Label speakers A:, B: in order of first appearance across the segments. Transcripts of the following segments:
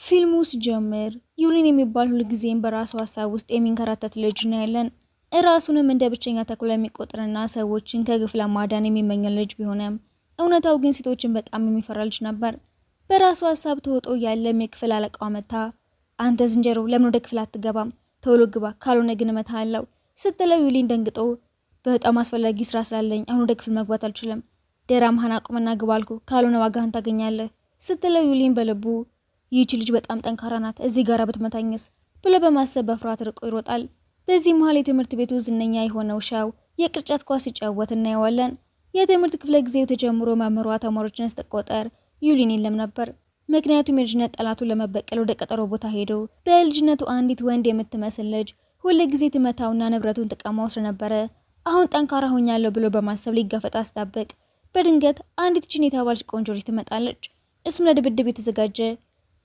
A: ፊልሙ ሲጀምር ዩሊን የሚባል ሁልጊዜም በራሱ ሀሳብ ውስጥ የሚንከራተት ልጅ ነው ያለን። እራሱንም እንደ ብቸኛ ተኩላ የሚቆጥርና ሰዎችን ከግፍ ለማዳን የሚመኝ ልጅ ቢሆንም እውነታው ግን ሴቶችን በጣም የሚፈራ ልጅ ነበር። በራሱ ሀሳብ ተወጦ ያለም የክፍል አለቃው መታ፣ አንተ ዝንጀሮ ለምን ወደ ክፍል አትገባም? ቶሎ ግባ፣ ካልሆነ ግን እመታሃለሁ ስትለው ዩሊን ደንግጦ በጣም አስፈላጊ ስራ ስላለኝ አሁን ወደ ክፍል መግባት አልችልም፣ ደራምህን አቁምና ግባ አልኩ፣ ካልሆነ ዋጋህን ታገኛለህ ስትለው ዩሊን በልቡ ይህች ልጅ በጣም ጠንካራ ናት፣ እዚህ ጋር ብትመታኝስ ብሎ በማሰብ በፍርሃት ርቆ ይሮጣል። በዚህ መሃል የትምህርት ቤቱ ዝነኛ የሆነው ሻው የቅርጫት ኳስ ሲጫወት እናየዋለን። የትምህርት ክፍለ ጊዜው ተጀምሮ መምህሯ ተማሪዎችን ስትቆጠር ዩሊን የለም ነበር። ምክንያቱም የልጅነት ጠላቱን ለመበቀል ወደ ቀጠሮ ቦታ ሄዶ በልጅነቱ አንዲት ወንድ የምትመስል ልጅ ሁሉ ጊዜ ትመታውና ንብረቱን ተቀማው ስለነበረ አሁን ጠንካራ ሆኛለሁ ብሎ በማሰብ ሊጋፈጥ አስጣበቅ። በድንገት አንዲት ቺን የተባለች ቆንጆ ልጅ ትመጣለች። እሱም ለድብድብ የተዘጋጀ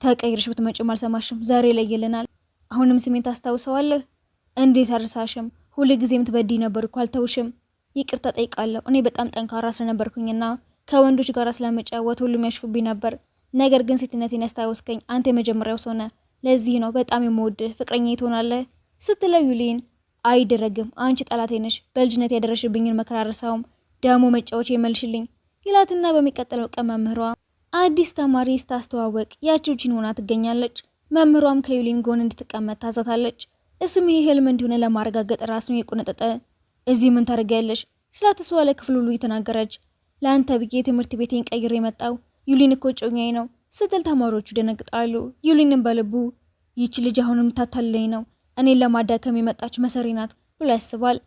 A: ተቀይርሽ ብትመጪም አልሰማሽም፣ ዛሬ ይለየልናል። አሁንም ስሜን ታስታውሰዋለህ? እንዴት አርሳሽም? ሁሉ ጊዜም ትበድይ ነበር እኮ አልተውሽም። ይቅርታ ጠይቃለሁ። እኔ በጣም ጠንካራ ስለነበርኩኝና ከወንዶች ጋር ስለመጫወት ሁሉም ያሽፉብኝ ነበር። ነገር ግን ሴትነቴን ያስታወስከኝ አንተ የመጀመሪያው ሰው ነህ። ለዚህ ነው በጣም የምወድህ። ፍቅረኛ ትሆናለህ ስትለው ዩሊን አይደረግም፣ አንቺ ጠላቴ ነሽ። በልጅነት ያደረሽብኝን መከራ አልረሳውም። ደግሞ መጫወቻ ይመልሽልኝ ይላትና በሚቀጥለው ቀን መምህሯ አዲስ ተማሪ ስታስተዋወቅ ያቺው ቺን ሆና ትገኛለች። መምህሯም ከዩሊን ጎን እንድትቀመጥ ታዛታለች። እሱም ይሄ ህልም እንደሆነ ለማረጋገጥ ራሱን የቆነጠጠ እዚህ ምን ታደርጊያለሽ ስላተሰዋለ ክፍል ሁሉ እየተናገረች ለአንተ ብዬ ትምህርት ቤቴን ቀይሬ የመጣው ዩሊን እኮ ጮኛዬ ነው ስትል ተማሪዎቹ ደነግጣሉ። ዩሊንን በልቡ ይቺ ልጅ አሁንም ታታለኝ ነው፣ እኔን ለማዳከም የመጣች መሰሪ ናት ብሎ ያስባል።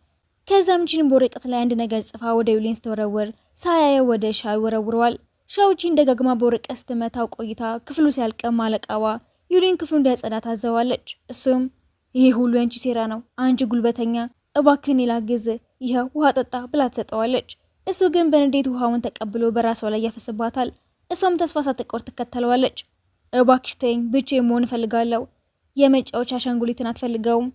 A: ከዛም ቺን በወረቀት ላይ አንድ ነገር ጽፋ ወደ ዩሊን ስትወረወር ሳያየው ወደ ሻይ ወረውረዋል። ሻውቺን ደጋግማ በወረቀት ስትመታው ቆይታ ክፍሉ ሲያልቅም አለቃዋ ዩሊን ክፍሉ እንዲያጸዳ ታዘዋለች። እሱም ይሄ ሁሉ ያንቺ ሴራ ነው፣ አንቺ ጉልበተኛ፣ እባክህን ላግዝ፣ ይኸው ውሃ ጠጣ ብላ ትሰጠዋለች። እሱ ግን በንዴት ውሃውን ተቀብሎ በራሷ ላይ ያፈስባታል። እሷም ተስፋ ሳትቆርጥ ትከተለዋለች። እባክሽ ተይኝ፣ ብቻዬን መሆን እፈልጋለሁ፣ የመጫወቻ አሻንጉሊትን አትፈልገውም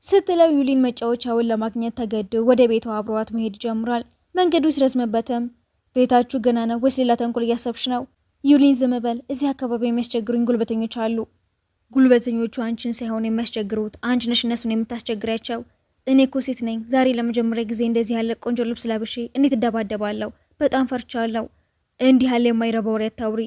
A: ስትለው ዩሊን መጫወቻውን ለማግኘት ተገዶ ወደ ቤቷ አብሯት መሄድ ይጀምራል። መንገዱ ሲረዝምበትም ቤታችሁ ገና ነው ወይስ ሌላ ተንኮል እያሰብሽ ነው? ዩሊን ዝም በል፣ እዚህ አካባቢ የሚያስቸግሩኝ ጉልበተኞች አሉ። ጉልበተኞቹ አንቺን ሳይሆን የሚያስቸግሩት አንቺ ነሽ እነሱን የምታስቸግሪያቸው። እኔ እኮ ሴት ነኝ። ዛሬ ለመጀመሪያ ጊዜ እንደዚህ ያለ ቆንጆ ልብስ ለብሼ እንዴት እደባደባለሁ? በጣም ፈርቻለሁ። እንዲህ ያለ የማይረባ ወሬ አታውሪ።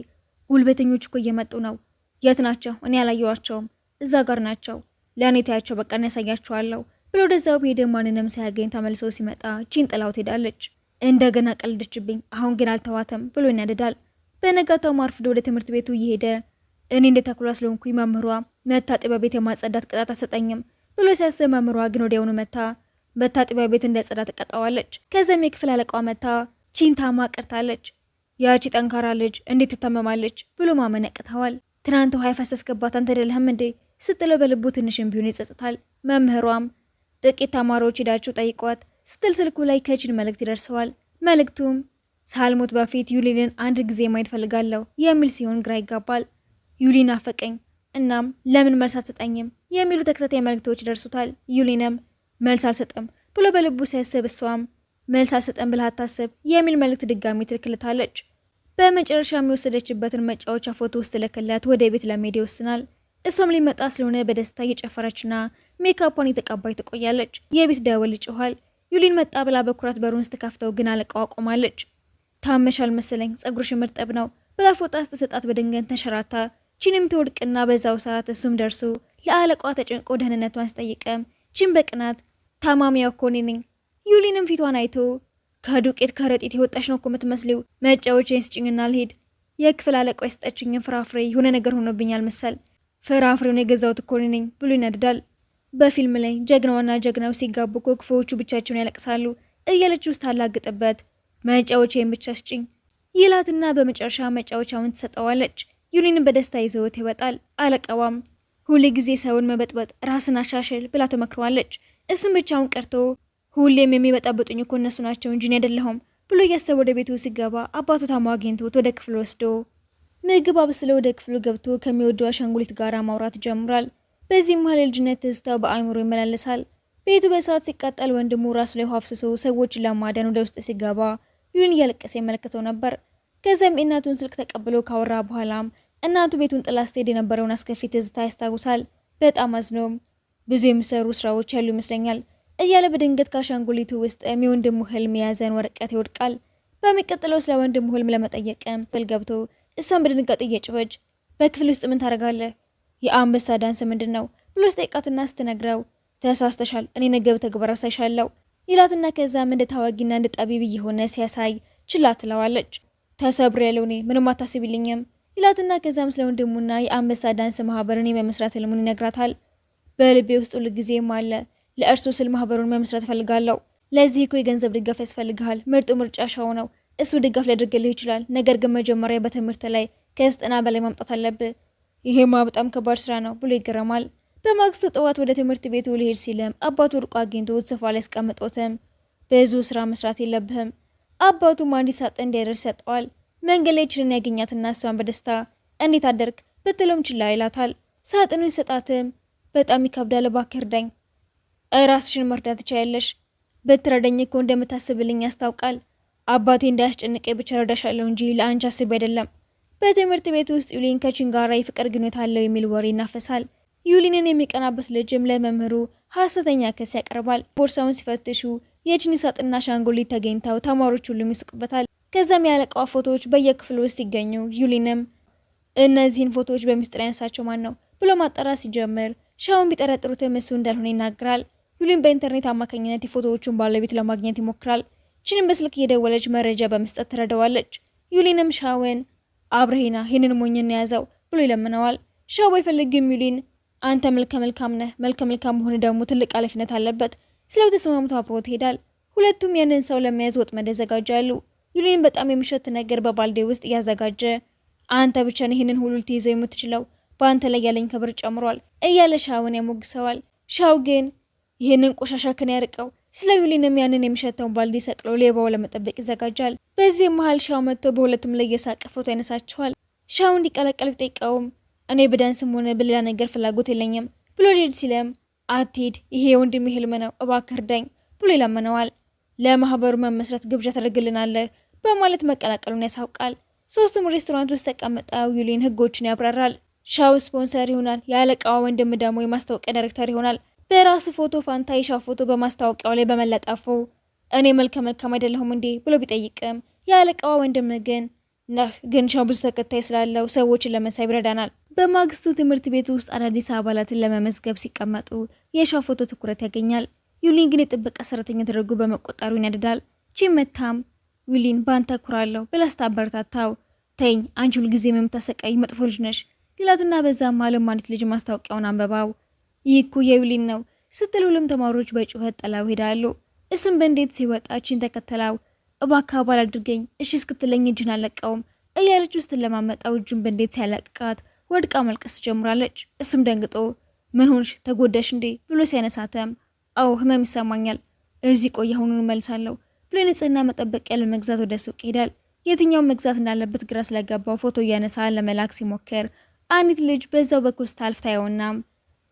A: ጉልበተኞቹ እኮ እየመጡ ነው። የት ናቸው? እኔ አላየኋቸውም። እዛ ጋር ናቸው። ለእኔ ታያቸው፣ በቃ እኔ ያሳያቸዋለሁ ብሎ ወደዛው ሄደ። ማንንም ሳያገኝ ተመልሶ ሲመጣ ቺን ጥላው ትሄዳለች። እንደገና ቀልደችብኝ፣ አሁን ግን አልተዋተም ብሎ ይናደዳል። በነጋታው ማርፍዶ ወደ ትምህርት ቤቱ እየሄደ እኔ እንደ ተኩላ ስለሆንኩኝ መምህሯ መታጠቢያ ቤት የማጸዳት ቅጣት አትሰጠኝም ብሎ ሲያስብ መምህሯ ግን ወዲያውኑ መታ መታጠቢያ ቤት እንዲያጸዳ ትቀጣዋለች። ከዛም የክፍል አለቃዋ መታ ቺን ታማ ቀርታለች፣ ያቺ ጠንካራ ልጅ እንዴት ትታመማለች ብሎ ማመን ያቅተዋል። ትናንት ውሃ ያፈሰስክባት አንተ አይደለህም እንዴ ስትለው በልቡ ትንሽም ቢሆን ይጸጽታል። መምህሯም ጥቂት ተማሪዎች ሄዳችሁ ጠይቋት ስትል ስልኩ ላይ ከቺን መልእክት ይደርሰዋል። መልእክቱም ሳልሞት በፊት ዩሊንን አንድ ጊዜ ማየት ፈልጋለሁ የሚል ሲሆን ግራ ይጋባል። ዩሊን አፈቀኝ፣ እናም ለምን መልስ አትሰጠኝም የሚሉ ተከታታይ መልእክቶች ይደርሱታል። ዩሊንም መልስ አልሰጠም ብሎ በልቡ ሲያስብ እሷም መልስ አልሰጠም ብለህ አታስብ የሚል መልእክት ድጋሚ ትልክልታለች። በመጨረሻ የወሰደችበትን መጫወቻ ፎቶ ውስጥ ልክለት ወደ ቤት ለመሄድ ይወስናል። እሷም ሊመጣ ስለሆነ በደስታ እየጨፈረችና ሜካፖን የተቀባይ ትቆያለች። የቤት ደወል ይጮኋል። ዩሊን መጣ ብላ በኩራት በሩን ስትከፍተው ግን አለቃዋ ቆማለች። ታመሻል መሰለኝ፣ ጸጉርሽ ምርጥብ ነው ብላ ፎጣ ስትሰጣት በድንገት ተንሸራታ ቺንም ትወድቅና በዛው ሰዓት እሱም ደርሶ ለአለቃዋ ተጨንቆ ደህንነቷን አስጠይቀም ቺን በቅናት ታማሚያው እኮ እኔ ነኝ። ዩሊንም ፊቷን አይቶ ከዱቄት ከረጢት የወጣሽ ነው እኮ የምትመስሊው፣ መጫወቻዬን ስጭኝና ልሄድ። የክፍል አለቃዋ የሰጠችኝን ፍራፍሬ የሆነ ነገር ሆኖብኛል መሰል፣ ፍራፍሬውን የገዛሁት እኮ እኔ ነኝ ብሎ ይነድዳል። በፊልም ላይ ጀግናውና ጀግናው ሲጋቡ እኮ ክፉዎቹ ብቻቸውን ያለቅሳሉ እያለች ውስጥ ታላግጥበት መጫወቻዬን ብቻ ስጭኝ ይላትና በመጨረሻ መጫወቻውን ትሰጠዋለች። ዩሊንን በደስታ ይዘውት ይወጣል። አለቃዋም ሁሌ ጊዜ ሰውን መበጥበጥ ራስን አሻሽል ብላ ተመክረዋለች። እሱም ብቻውን ቀርቶ ሁሌም የሚበጣበጡኝ እኮ እነሱ ናቸው እንጂ እኔ አይደለሁም ብሎ እያሰበ ወደ ቤቱ ሲገባ አባቱ ታሞ አግኝቶት ወደ ክፍሉ ወስዶ ምግብ አብስሎ ወደ ክፍሉ ገብቶ ከሚወደው አሻንጉሊት ጋር ማውራት ይጀምራል። በዚህ መሃል የልጅነት ትዝታው በአእምሮ ይመላለሳል። ቤቱ በእሳት ሲቃጠል ወንድሙ ራሱ ላይ ውሃ አፍስሶ ሰዎችን ለማዳን ወደ ውስጥ ሲገባ ዩሊን እያለቀሰ ይመለከተው ነበር። ከዛም የእናቱን ስልክ ተቀብሎ ካወራ በኋላም እናቱ ቤቱን ጥላ ስትሄድ የነበረውን አስከፊ ትዝታ ያስታውሳል። በጣም አዝኖም ብዙ የሚሰሩ ስራዎች ያሉ ይመስለኛል እያለ በድንገት ከአሻንጉሊቱ ውስጥ የወንድሙ ህልም የያዘን ወረቀት ይወድቃል። በሚቀጥለው ስለ ወንድሙ ህልም ለመጠየቅም ክፍል ገብቶ እሷን በድንጋጤ እየጮኸች በክፍል ውስጥ ምን ታደርጋለህ? የአንበሳ ዳንስ ምንድን ነው ብሎ ስጠይቃትና ስትነግረው ተሳስተሻል፣ እኔ ነገ በተግባር አሳይሻለሁ ይላትና ከዛም እንደ ታዋጊና እንደ ጠቢብ እየሆነ ሲያሳይ ችላ ትለዋለች። ተሰብር ያለው እኔ ምንም አታስቢልኝም ይላትና ከዛም ስለ ወንድሙና የአንበሳ ዳንስ ማህበርን የመመስረት ህልሙን ይነግራታል። በልቤ ውስጥ ሁል ጊዜም አለ ለእርሱ ስል ማህበሩን መመስረት ፈልጋለሁ። ለዚህ እኮ የገንዘብ ድጋፍ ያስፈልግሃል። ምርጡ ምርጫ ሻው ነው። እሱ ድጋፍ ሊያደርግልህ ይችላል። ነገር ግን መጀመሪያ በትምህርት ላይ ከ90 በላይ ማምጣት አለብህ። ይሄማ በጣም ከባድ ስራ ነው ብሎ ይገረማል። በማግስቱ ጠዋት ወደ ትምህርት ቤቱ ሊሄድ ሲልም አባቱ ርቆ አግኝቶት ሶፋ ላይ ያስቀምጦትም ብዙ ስራ መስራት የለብህም። አባቱም አንዲት ሳጥን እንዲያደርስ ሰጠዋል። መንገድ ላይ ችልን ያገኛትና እሷን በደስታ እንዴት አደርክ ብትለውም ችላ ይላታል። ሳጥኑን ሰጣትም በጣም ይከብዳል፣ እባክህ እርዳኝ። ራስሽን መርዳት ትችያለሽ። ብትረዳኝ እኮ እንደምታስብልኝ ያስታውቃል። አባቴ እንዳያስጨንቀኝ ብቻ ረዳሻለሁ እንጂ ለአንቺ አስቤ አይደለም። በትምህርት ቤት ውስጥ ዩሊን ከቺን ጋራ የፍቅር ግንኙነት አለው የሚል ወሬ ይናፈሳል። ዩሊንን የሚቀናበት ልጅም ለመምህሩ ሐሰተኛ ክስ ያቀርባል። ቦርሳውን ሲፈትሹ የቺን ሳጥንና አሻንጉሊት ተገኝተው ተማሪዎች ሁሉም ይስቁበታል። ከዛም ያለቃዋ ፎቶዎች በየክፍሉ ውስጥ ሲገኙ ዩሊንም እነዚህን ፎቶዎች በሚስጥር ያነሳቸው ማን ነው ብሎ ማጣራት ሲጀምር ሻውን ቢጠረጥሩትም እሱ እንዳልሆነ ይናገራል። ዩሊን በኢንተርኔት አማካኝነት የፎቶዎቹን ባለቤት ለማግኘት ይሞክራል። ቺንም በስልክ እየደወለች መረጃ በመስጠት ትረዳዋለች። ዩሊንም ሻውን አብረሄና ይህንን ሞኝን ያዘው ብሎ ይለምነዋል። ሻው ባይፈልግም ዩሊን አንተ መልከ መልካም ነህ፣ መልከ መልካም መሆን ደግሞ ትልቅ ኃላፊነት አለበት ስለው ተስማምቶ አብሮ ይሄዳል። ሁለቱም ያንን ሰው ለመያዝ ወጥመድ ያዘጋጃሉ። ዩሊን በጣም የሚሸት ነገር በባልዴ ውስጥ እያዘጋጀ አንተ ብቻ ነህ ይህንን ሁሉ ልትይዘው የምትችለው፣ በአንተ ላይ ያለኝ ክብር ጨምሯል እያለ ሻውን ያሞግሰዋል። ሻው ግን ይህንን ቆሻሻ ከን ያርቀው ስለ ዩሊንም ያንን የሚሸተውን ባልዲ ሰቅሎ ሌባው ለመጠበቅ ይዘጋጃል። በዚህ መሃል ሻው መጥቶ በሁለቱም ላይ የሳቀ ፎቶ ያነሳቸዋል። ሻው እንዲቀላቀል ቢጠይቀውም እኔ በዳንስም ሆነ በሌላ ነገር ፍላጎት የለኝም ብሎ ሊሄድ ሲለም አትሄድ፣ ይሄ የወንድሜ ህልም ነው፣ እባክህ እርዳኝ ብሎ ይለምነዋል። ለማህበሩ መመስረት ግብዣ ታደርግልናለህ በማለት መቀላቀሉን ያሳውቃል። ሶስቱም ሬስቶራንት ውስጥ ተቀምጠው ዩሊን ህጎችን ያብራራል። ሻው ስፖንሰር ይሆናል፣ የአለቃዋ ወንድም ደግሞ የማስታወቂያ ዳይሬክተር ይሆናል። በራሱ ፎቶ ፋንታ የሻው ፎቶ በማስታወቂያው ላይ በመለጠፉ እኔ መልከ መልካም አይደለሁም እንዴ ብሎ ቢጠይቅም የአለቃዋ ወንድም ግን ሻው ብዙ ተከታይ ስላለው ሰዎችን ለመሳብ ይረዳናል። በማግስቱ ትምህርት ቤት ውስጥ አዳዲስ አባላትን ለመመዝገብ ሲቀመጡ የሻው ፎቶ ትኩረት ያገኛል። ዩሊን ግን የጥበቃ ሰራተኛ ተደርጎ በመቆጠሩ ይናደዳል። ቺመታም ዩሊን ባንተ ኩራለሁ ብላ ስታበረታታው ተይኝ፣ አንቺ ሁልጊዜ የምታሰቃይ መጥፎ ልጅ ነሽ ሊላትና በዛም ማለም አንዲት ልጅ ማስታወቂያውን አንበባው ይህ እኮ የዩሊን ነው ስትል ሁሉም ተማሪዎች በጩኸት ጥላው ሄዳሉ። እሱም በእንዴት ሲወጣ ቺን ተከተላው እባክህ አባል አድርገኝ እሺ እስክትለኝ እጅን አለቀውም እያለች ውስጥ ለማመጣው እጁን በእንዴት ሲያለቅቃት ወድቃ መልቀስ ትጀምራለች። እሱም ደንግጦ ምን ሆንሽ ተጎዳሽ እንዴ ብሎ ሲያነሳተም አዎ ህመም ይሰማኛል፣ እዚህ ቆይ አሁኑን እመልሳለሁ ብሎ ንጽህና መጠበቂያ ለመግዛት ወደ ሱቅ ሄዳል። የትኛውን መግዛት እንዳለበት ግራ ስለገባው ፎቶ እያነሳ ለመላክ ሲሞክር አንዲት ልጅ በዛው በኩል ስታልፍ ታየውና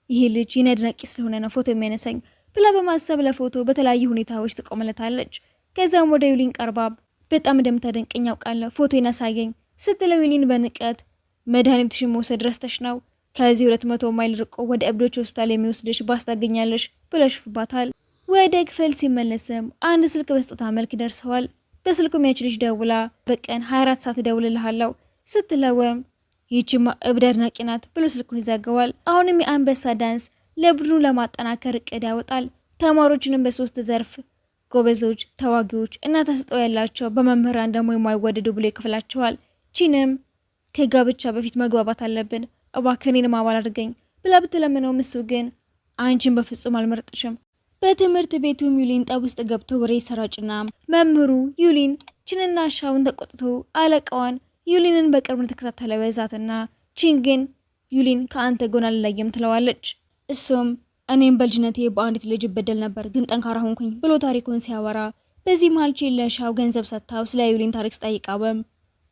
A: ይሄ ልጅ የኔ አድናቂ ስለሆነ ነው ፎቶ የሚያነሳኝ ብላ በማሰብ ለፎቶ በተለያዩ ሁኔታዎች ትቆመለታለች። ከዛም ወደ ዩሊን ቀርባ በጣም እንደምታደንቀኝ ያውቃለሁ ፎቶ ያሳየኝ ስትለው ዩሊን በንቀት መድኃኒትሽን መውሰድ ረስተሽ ነው፣ ከዚህ 200 ማይል ርቆ ወደ እብዶች ሆስፒታል የሚወስድሽ ባስ ታገኛለሽ ብለሽፍባታል። ወደ ክፍል ሲመለስም አንድ ስልክ በስጦታ መልክ ደርሰዋል። በስልኩም ያች ልጅ ደውላ በቀን 24 ሰዓት ደውልልሃለሁ ስትለውም ይህችማ እብድ አድናቂ ናት ብሎ ስልኩን ይዘጋዋል። አሁንም የአንበሳ ዳንስ ለቡድኑ ለማጠናከር እቅድ ያወጣል። ተማሪዎችንም በሶስት ዘርፍ ጎበዞች፣ ተዋጊዎች እና ተሰጥኦ ያላቸው በመምህራን ደግሞ የማይወደዱ ብሎ ይከፍላቸዋል። ቺንም ከጋብቻ በፊት መግባባት አለብን እባክህ እኔንም አባል አድርገኝ ብላ ብትለምነውም እሱ ግን አንቺን በፍጹም አልመርጥሽም። በትምህርት ቤቱም ዩሊን ጠብ ውስጥ ገብቶ ወሬ ሰራጭና መምህሩ ዩሊን ቺንና ሻውን ተቆጥቶ አለቃዋን ዩሊንን በቅርብ ተከታተለ በዛትና ቺን ግን ዩሊን ከአንተ ጎን አልለየም ትለዋለች። እሱም እኔም በልጅነቴ በአንዲት ልጅ በደል ነበር ግን ጠንካራ ሆንኩኝ ብሎ ታሪኩን ሲያወራ በዚህ መሃል ቺን ለሻው ገንዘብ ሰጥታው ስለ ዩሊን ታሪክ ስጠይቃወም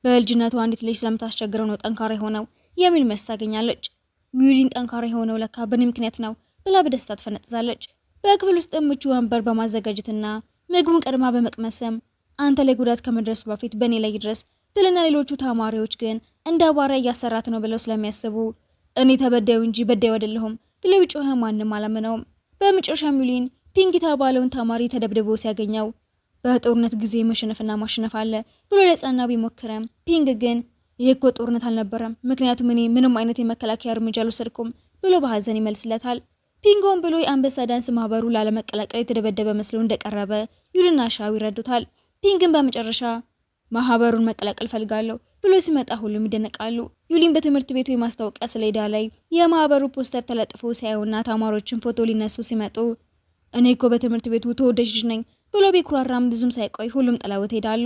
A: በልጅነቱ አንዲት ልጅ ስለምታስቸግረው ነው ጠንካራ የሆነው የሚል መልስ ታገኛለች። ዩሊን ጠንካራ የሆነው ለካ በእኔ ምክንያት ነው ብላ በደስታ ትፈነጥዛለች። በክፍል ውስጥ ምቹ ወንበር በማዘጋጀትና ምግቡን ቀድማ በመቅመስም አንተ ላይ ጉዳት ከመድረሱ በፊት በእኔ ላይ ድረስ ትልና ሌሎቹ ተማሪዎች ግን እንደ ባሪያ እያሰራት ነው ብለው ስለሚያስቡ እኔ ተበዳዩ እንጂ በዳዩ አይደለሁም ብለው ጮኸ። ማንም አላመነውም። በመጨረሻም ዩሊን ፒንግ የተባለውን ተማሪ ተደብድቦ ሲያገኘው በጦርነት ጊዜ መሸነፍና ማሸነፍ አለ ብሎ ለጸናው ቢሞክረም ፒንግ ግን ይህ እኮ ጦርነት አልነበረም፣ ምክንያቱም እኔ ምንም አይነት የመከላከያ እርምጃ አልወሰድኩም ብሎ በሀዘን ይመልስለታል። ፒንጎን ብሎ የአንበሳ ዳንስ ማህበሩ ላለመቀላቀል የተደበደበ መስሎ እንደቀረበ ዩሊና ሻው ይረዱታል። ፒንግን በመጨረሻ ማህበሩን መቀላቀል ፈልጋለሁ ብሎ ሲመጣ ሁሉም ይደነቃሉ። ዩሊን በትምህርት ቤቱ የማስታወቂያ ሰሌዳ ላይ የማህበሩ ፖስተር ተለጥፎ ሲያዩና ተማሪዎችን ፎቶ ሊነሱ ሲመጡ እኔ እኮ በትምህርት ቤቱ ተወዳጅ ነኝ ብሎ ቢኩራራም ብዙም ሳይቆይ ሁሉም ጥለውት ሄዳሉ።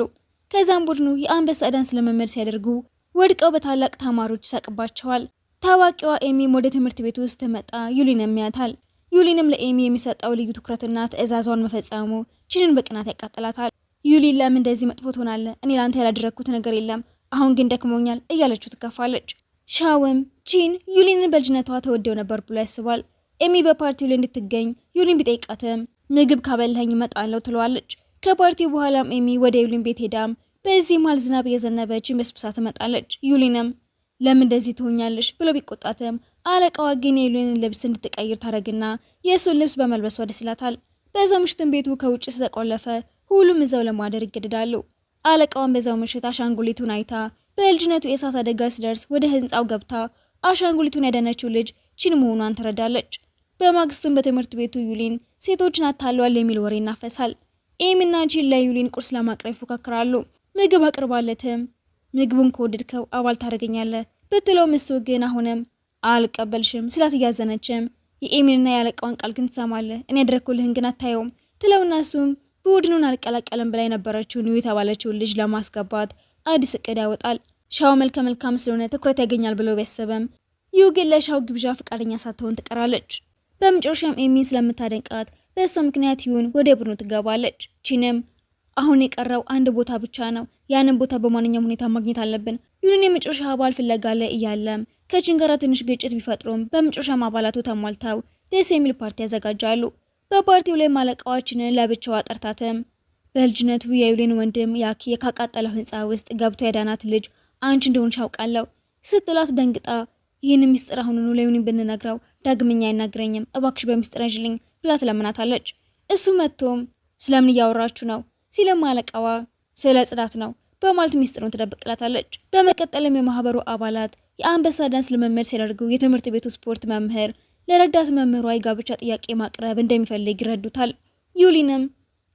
A: ከዛም ቡድኑ የአንበሳ ዳንስ ልምምድ ሲያደርጉ ወድቀው በታላቅ ተማሪዎች ይሳቅባቸዋል። ታዋቂዋ ኤሚም ወደ ትምህርት ቤቱ ውስጥ ትመጣ ዩሊንም ያታል። ዩሊንም ለኤሚ የሚሰጠው ልዩ ትኩረትና ትዕዛዟን መፈጸሙ ቺንን በቅናት ያቃጥላታል። ዩሊን ለምን እንደዚህ መጥፎ ትሆናለህ? እኔ ላንተ ያላደረግኩት ነገር የለም፣ አሁን ግን ደክሞኛል እያለችው ትከፋለች። ሻውም ቺን ዩሊንን በልጅነቷ ተወደው ነበር ብሎ ያስባል። ኤሚ በፓርቲው ላይ እንድትገኝ ዩሊን ቢጠይቃትም ምግብ ካበላኝ እመጣለሁ ትለዋለች። ከፓርቲው በኋላም ኤሚ ወደ ዩሊን ቤት ሄዳም በዚህ መሃል ዝናብ እየዘነበች በስብሳ ትመጣለች። ዩሊንም ለምን እንደዚህ ትሆኛለሽ ብሎ ቢቆጣትም አለቃዋ ግን የዩሊንን ልብስ እንድትቀይር ታደርግና የእሱን ልብስ በመልበሷ ደስ ይላታል። በዛው ምሽትን ቤቱ ከውጭ ስለተቆለፈ ሁሉም እዛው ለማደር ይገደዳሉ። አለቃዋን በዛው ምሽት አሻንጉሊቱን አይታ በልጅነቱ የእሳት አደጋ ሲደርስ ወደ ህንፃው ገብታ አሻንጉሊቱን ያዳነችው ልጅ ቺን መሆኗን ትረዳለች። በማግስቱም በትምህርት ቤቱ ዩሊን ሴቶችን አታሏል የሚል ወሬ ይናፈሳል። ኤሚና ቺን ለዩሊን ቁርስ ለማቅረብ ይፎካከራሉ። ምግብ አቅርባለትም ምግቡን ከወደድከው አባል ታደርገኛለህ ብትለው እሱ ግን አሁንም አልቀበልሽም ስላት እያዘነችም የኤሚንና ያለቃዋን ቃል ግን ትሰማለህ፣ እኔ ያደረኩልህን ግን አታየውም ትለውና እሱም ቡድኑን አልቀላቀለም ብላ የነበረችውን ዩ የተባለችውን ልጅ ለማስገባት አዲስ እቅድ ያወጣል። ሻው መልከ መልካም ስለሆነ ትኩረት ያገኛል ብሎ ቢያስብም ዩ ግን ለሻው ግብዣ ፈቃደኛ ሳትሆን ትቀራለች። በመጨረሻም ኤሚን ስለምታደንቃት በእሷ ምክንያት ዩን ወደ ቡድኑ ትገባለች። ቺንም አሁን የቀረው አንድ ቦታ ብቻ ነው፣ ያንን ቦታ በማንኛውም ሁኔታ ማግኘት አለብን። ዩን የመጨረሻ አባል ፍለጋ ላይ እያለም ከቺን ጋር ትንሽ ግጭት ቢፈጥሩም በመጨረሻም አባላቱ ተሟልተው ደስ የሚል ፓርቲ ያዘጋጃሉ። በፓርቲው ላይ ማለቃዎችንን ለብቻዋ ጠርታትም በልጅነቱ የዩሊን ወንድም ያኪ ካቃጠለው ህንፃ ውስጥ ገብቶ ያዳናት ልጅ አንቺ እንደሆንሽ አውቃለሁ ስትላት ደንግጣ ይህን ሚስጥር አሁኑኑ ለዩሊን ብንነግረው ዳግመኛ አይናገረኝም፣ እባክሽ በሚስጥር ያዥልኝ ብላ ትለምናታለች። እሱ መጥቶም ስለምን እያወራችሁ ነው ሲልም አለቃዋ ስለ ጽዳት ነው በማለት ሚስጥሩን ትደብቅላታለች። በመቀጠልም የማህበሩ አባላት የአንበሳ ዳንስ ልምምድ ሲያደርጉ የትምህርት ቤቱ ስፖርት መምህር ለረዳት መምህሯ የጋብቻ ጥያቄ ማቅረብ እንደሚፈልግ ይረዱታል። ዩሊንም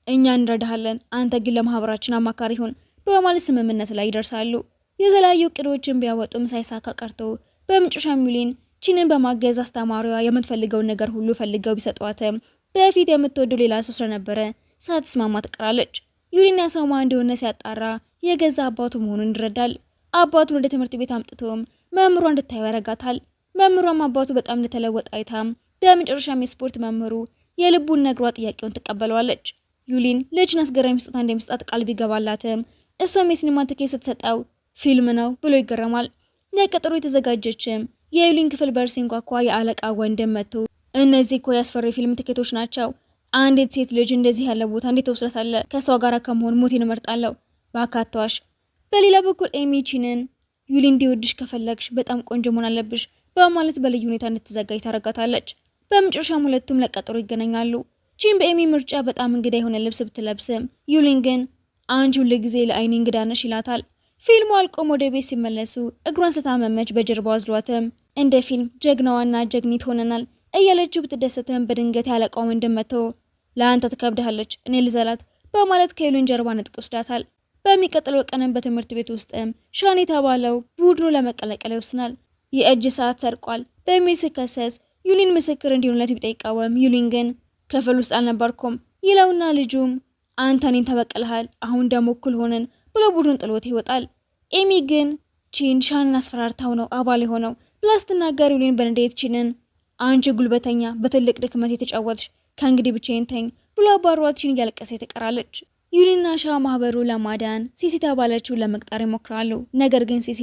A: እኛ እንረዳሃለን፣ አንተ ግን ለማህበራችን አማካሪ ሁን በማለት ስምምነት ላይ ይደርሳሉ። የተለያዩ እቅዶችን ቢያወጡም ሳይሳካ ቀርቶ በመጨረሻም ዩሊን ቺንን በማገዝ አስተማሪዋ የምትፈልገውን ነገር ሁሉ ፈልገው ቢሰጧትም በፊት የምትወደው ሌላ ሰው ስለነበረ ሳትስማማ ትቀራለች። ዩሊን ያሰማ እንደሆነ ሲያጣራ የገዛ አባቱ መሆኑን ይረዳል። አባቱን ወደ ትምህርት ቤት አምጥቶም መምህሯ እንድታየው ያረጋታል። መምህሯም አባቱ በጣም እንደተለወጠ አይታም በመጨረሻም የስፖርት መምህሩ የልቡን ነግሯ ጥያቄውን ትቀበለዋለች። ዩሊን ልጅን አስገራሚ ስጦታ እንደሚሰጣት ቃል ቢገባላትም እሷም የሲኒማ ትኬት ስትሰጠው ፊልም ነው ብሎ ይገረማል። ለቀጠሮ የተዘጋጀችም የዩሊን ክፍል በር ሲንኳኳ የአለቃ ወንድም መጥቶ እነዚህ እኮ ያስፈሪ ፊልም ትኬቶች ናቸው፣ አንዲት ሴት ልጅ እንደዚህ ያለ ቦታ እንዴት ተወስዳታለህ? ከሷ ጋር ከመሆን ሞቴን እመርጣለሁ፣ ባካቷሽ። በሌላ በኩል ኤሚ ቺንን ዩሊን እንዲወድሽ ከፈለግሽ በጣም ቆንጆ መሆን አለብሽ በማለት በልዩ ሁኔታ እንድትዘጋጅ ታረጋታለች። በመጨረሻም ሁለቱም ለቀጠሮ ይገናኛሉ። ቺን በኤሚ ምርጫ በጣም እንግዳ የሆነ ልብስ ብትለብስም ዩሊን ግን አንቺ ሁሉ ጊዜ ለአይኔ እንግዳ ነሽ ይላታል። ፊልሙ አልቆም ወደ ቤት ሲመለሱ እግሯን ስታመመች በጀርባዋ አዝሏትም እንደ ፊልም ጀግናዋና ጀግኒት ሆነናል እያለችው ብትደሰትም በድንገት ያለቃው ወንድም መጥቶ ለአንተ ትከብድሃለች እኔ ልዘላት በማለት ከዩሊን ጀርባ ነጥቅ ወስዳታል። በሚቀጥለው ቀንም በትምህርት ቤት ውስጥም ሻን የተባለው ቡድኑ ለመቀላቀል ይወስናል። የእጅ ሰዓት ሰርቋል በሚል ሲከሰስ ዩሊን ምስክር እንዲሆንለት ቢጠይቀውም ዩሊን ግን ክፍል ውስጥ አልነበርኩም ይለውና ልጁም አንተ እኔን ተበቅልሃል፣ አሁን ደግሞ እኩል ሆነን ብሎ ቡድን ጥሎት ይወጣል። ኤሚ ግን ቺን ሻንን አስፈራርታው ነው አባል የሆነው ብላ ስትናገር ዩሊን በንዴት ቺንን አንቺ ጉልበተኛ በትልቅ ድክመት የተጫወትሽ ከእንግዲህ ብቻዬን ተኝ ብሎ አባሯት ቺን እያለቀሰ ትቀራለች። ዩሊና ሻ ማህበሩ ለማዳን ሲሲ ተባለችውን ለመቅጠር ይሞክራሉ። ነገር ግን ሲሲ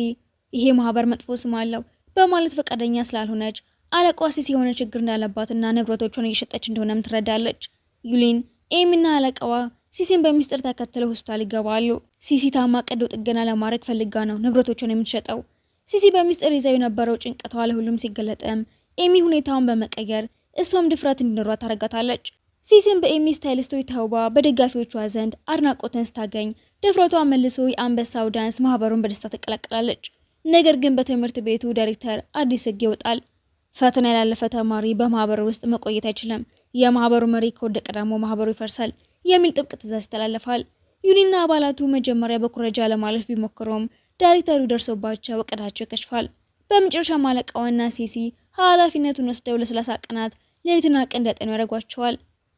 A: ይሄ ማህበር መጥፎ ስም አለው በማለት ፈቃደኛ ስላልሆነች አለቃዋ ሲሲ የሆነ ችግር እንዳለባትና ንብረቶቿን እየሸጠች እንደሆነም ትረዳለች። ዩሊን ኤሚና አለቃዋ ሲሲን በሚስጥር ተከትለው ሆስፒታል ይገባሉ። ሲሲ ታማ ቀዶ ጥገና ለማድረግ ፈልጋ ነው ንብረቶቿን የምትሸጠው። ሲሲ በሚስጥር ይዘው የነበረው ጭንቀቷ ለሁሉም ሲገለጥም ኤሚ ሁኔታውን በመቀየር እሷም ድፍረት እንዲኖራት ታደርጋታለች። ሲሲም በኤሚ ስታይሊስቶች ተውባ በደጋፊዎቿ ዘንድ አድናቆትን ስታገኝ ድፍረቷ መልሶ የአንበሳው ዳንስ ማህበሩን በደስታ ትቀላቀላለች። ነገር ግን በትምህርት ቤቱ ዳይሬክተር አዲስ ህግ ይወጣል። ፈተና ያላለፈ ተማሪ በማህበሩ ውስጥ መቆየት አይችልም፣ የማህበሩ መሪ ከወደቀ ደግሞ ማህበሩ ይፈርሳል የሚል ጥብቅ ትዕዛዝ ይተላለፋል። ዩሊና አባላቱ መጀመሪያ በኩረጃ ለማለፍ ቢሞክሩም ዳይሬክተሩ ደርሶባቸው እቅዳቸው ይከሽፋል። በመጨረሻ አለቃዋና ሲሲ ኃላፊነቱን ወስደው ለ30 ቀናት ሌሊትና ቀን እንዲያጠኑ ያደርጓቸዋል።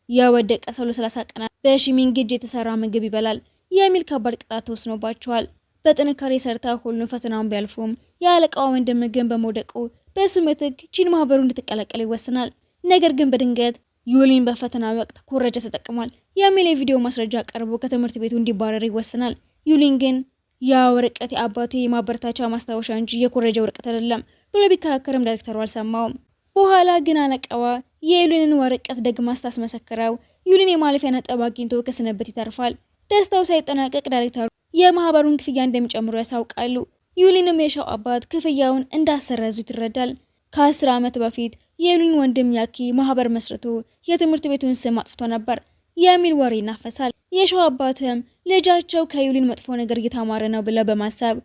A: የወደቀ ሰው ለ30 ቀናት በሺሚንግ እጅ የተሰራ ምግብ ይበላል የሚል ከባድ ቅጣት ተወስኖባቸዋል። በጥንካሬ ሰርታ ሁሉም ፈተናውን ቢያልፉም የአለቃዋ ወንድም ግን በመውደቁ በሱ ምትክ ቺን ማህበሩ እንድትቀላቀል ይወስናል። ነገር ግን በድንገት ዩሊን በፈተና ወቅት ኩረጃ ተጠቅሟል የሚል የቪዲዮ ማስረጃ ቀርቦ ከትምህርት ቤቱ እንዲባረር ይወስናል። ዩሊን ግን ያ ወረቀት የአባቴ የማበረታቻ ማስታወሻ እንጂ የኩረጃ ወረቀት አይደለም ብሎ ቢከራከርም ዳይሬክተሩ አልሰማውም። በኋላ ግን አለቃዋ የዩሊንን ወረቀት ደግማ ስታስመሰክረው ዩሊን የማለፊያ ነጥብ አግኝቶ ከስንብት ይተርፋል። ደስታው ሳይጠናቀቅ ዳይሬክተሩ የማህበሩን ክፍያ እንደሚጨምሩ ያሳውቃሉ። ዩሊንም የሻው አባት ክፍያውን እንዳሰረዙት ይረዳል። ከ10 ዓመት በፊት የዩሊን ወንድም ያኪ ማህበር መስርቶ የትምህርት ቤቱን ስም አጥፍቶ ነበር የሚል ወሬ ይናፈሳል። የሻው አባትም ልጃቸው ከዩሊን መጥፎ ነገር እየተማረ ነው ብለው በማሰብ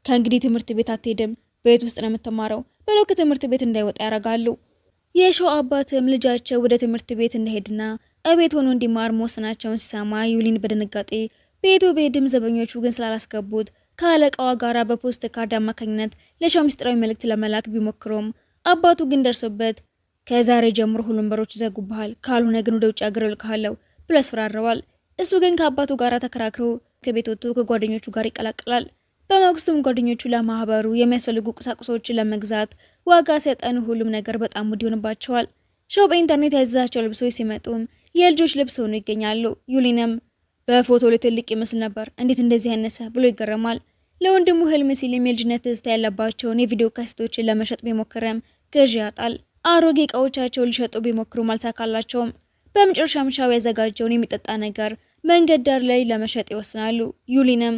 A: ከእንግዲህ ትምህርት ቤት አትሄድም፣ ቤት ውስጥ ነው የምትማረው ብለው ከትምህርት ቤት እንዳይወጣ ያደርጋሉ። የሻው አባትም ልጃቸው ወደ ትምህርት ቤት እንዳይሄድና እቤት ሆኖ እንዲማር መወሰናቸውን ሲሰማ ዩሊን በድንጋጤ ቤቱ ቤድም ዘበኞቹ ግን ስላላስገቡት ከአለቃዋ ጋራ በፖስት ካርድ አማካኝነት ለሻው ምስጢራዊ መልእክት ለመላክ ቢሞክሩም አባቱ ግን ደርሶበት ከዛሬ ጀምሮ ሁሉም በሮች ይዘጉብሃል፣ ካልሆነ ግን ወደ ውጭ ሀገር እልክሃለሁ ብሎ ያስፈራረዋል። እሱ ግን ከአባቱ ጋራ ተከራክሮ ከቤት ወጥቶ ከጓደኞቹ ጋር ይቀላቀላል። በማግስቱም ጓደኞቹ ለማህበሩ የሚያስፈልጉ ቁሳቁሶችን ለመግዛት ዋጋ ሲያጠኑ ሁሉም ነገር በጣም ውድ ይሆንባቸዋል። ሻው በኢንተርኔት ያዘዛቸው ልብሶች ሲመጡም የልጆች ልብስ ሆኖ ይገኛሉ። ዩሊንም በፎቶ ላይ ትልቅ ይመስል ነበር፣ እንዴት እንደዚህ ያነሰ ብሎ ይገረማል። ለወንድሙ ህልም ሲልም የልጅነት ትዝታ ያለባቸውን የቪዲዮ ካሴቶችን ለመሸጥ ቢሞክርም ገዢ ያጣል። አሮጌ እቃዎቻቸውን ሊሸጡ ቢሞክሩም አልተሳካላቸውም። በመጨረሻም ሻው ያዘጋጀውን የሚጠጣ ነገር መንገድ ዳር ላይ ለመሸጥ ይወስናሉ። ዩሊንም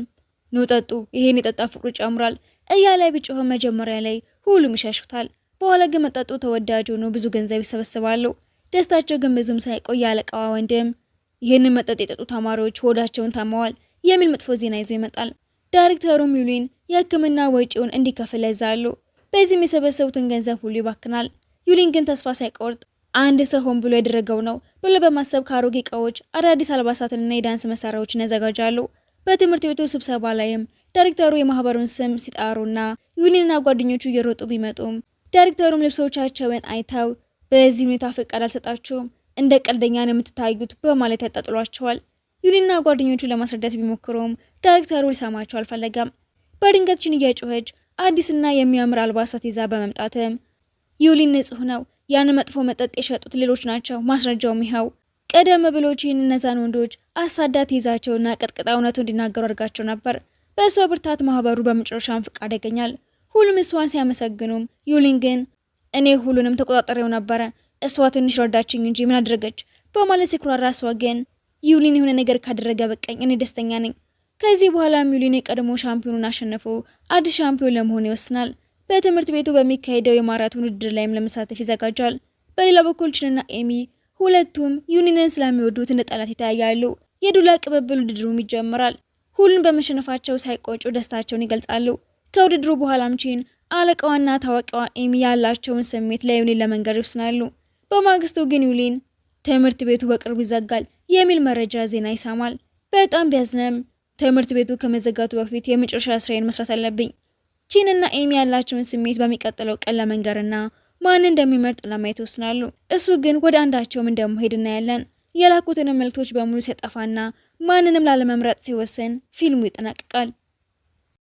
A: ኑ ጠጡ፣ ይሄን የጠጣ ፍቅሩ ይጨምራል እያለ ቢጮህም መጀመሪያ ላይ ሁሉም ይሸሹታል። በኋላ ግን መጠጡ ተወዳጅ ሆኖ ብዙ ገንዘብ ይሰበስባሉ። ደስታቸው ግን ብዙም ሳይቆይ ያለቃዋ ወንድም ይህንን መጠጥ የጠጡ ተማሪዎች ሆዳቸውን ታመዋል የሚል መጥፎ ዜና ይዞ ይመጣል። ዳይሬክተሩም ዩሊን የሕክምና ወጪውን እንዲከፍል ያዛሉ። በዚህም የሰበሰቡትን ገንዘብ ሁሉ ይባክናል። ዩሊን ግን ተስፋ ሳይቆርጥ አንድ ሰው ሆን ብሎ ያደረገው ነው ብሎ በማሰብ ከአሮጌ እቃዎች አዳዲስ አልባሳትንና የዳንስ መሳሪያዎችን ያዘጋጃሉ። በትምህርት ቤቱ ስብሰባ ላይም ዳይሬክተሩ የማህበሩን ስም ሲጣሩና ዩሊንና ጓደኞቹ እየሮጡ ቢመጡም ዳይሬክተሩም ልብሶቻቸውን አይተው በዚህ ሁኔታ ፈቃድ አልሰጣችሁም፣ እንደ ቀልደኛ ነው የምትታዩት በማለት ያጣጥሏቸዋል። ዩሊና ጓደኞቹ ለማስረዳት ቢሞክሩም ዳይሬክተሩ ሊሰማቸው አልፈለገም። በድንገት ቺን እየጮኸች አዲስና የሚያምር አልባሳት ይዛ በመምጣትም ዩሊን ንጹህ ነው፣ ያን መጥፎ መጠጥ የሸጡት ሌሎች ናቸው፣ ማስረጃውም ይኸው። ቀደም ብሎ ቺን እነዛን ወንዶች አሳዳት ይዛቸውና ቀጥቅጣ እውነቱ እንዲናገሩ አድርጋቸው ነበር። በእሷ ብርታት ማህበሩ በመጨረሻም ፍቃድ ያገኛል። ሁሉም እሷን ሲያመሰግኑም ዩሊን ግን እኔ ሁሉንም ተቆጣጠሬው ነበረ፣ እሷ ትንሽ ረዳችኝ እንጂ ምን አደረገች በማለት ሲኩራራ፣ እሷ ግን ዩሊን የሆነ ነገር ካደረገ በቃኝ፣ እኔ ደስተኛ ነኝ። ከዚህ በኋላም ዩሊን የቀድሞ ሻምፒዮኑን አሸንፎ አዲስ ሻምፒዮን ለመሆን ይወስናል። በትምህርት ቤቱ በሚካሄደው የማራቶን ውድድር ላይም ለመሳተፍ ይዘጋጃል። በሌላ በኩል ቺንና ኤሚ ሁለቱም ዩሊንን ስለሚወዱት እንደ ጠላት ይታያሉ። የዱላ ቅብብል ውድድሩም ይጀምራል። ሁሉን በመሸነፋቸው ሳይቆጩ ደስታቸውን ይገልጻሉ። ከውድድሩ በኋላም ቺን አለቃዋና ታዋቂዋ ኤሚ ያላቸውን ስሜት ለዩሊን ለመንገር ይወስናሉ። በማግስቱ ግን ዩሊን ትምህርት ቤቱ በቅርቡ ይዘጋል የሚል መረጃ ዜና ይሰማል። በጣም ቢያዝንም ትምህርት ቤቱ ከመዘጋቱ በፊት የመጨረሻ ስራዬን መስራት አለብኝ። ቺንና ኤሚ ያላቸውን ስሜት በሚቀጥለው ቀን ለመንገርና ማን እንደሚመርጥ ለማየት ይወስናሉ። እሱ ግን ወደ አንዳቸውም እንደማይሄድ እናያለን። የላኩትን መልእክቶች በሙሉ ሲጠፋና ማንንም ላለመምረጥ ሲወስን ፊልሙ ይጠናቀቃል።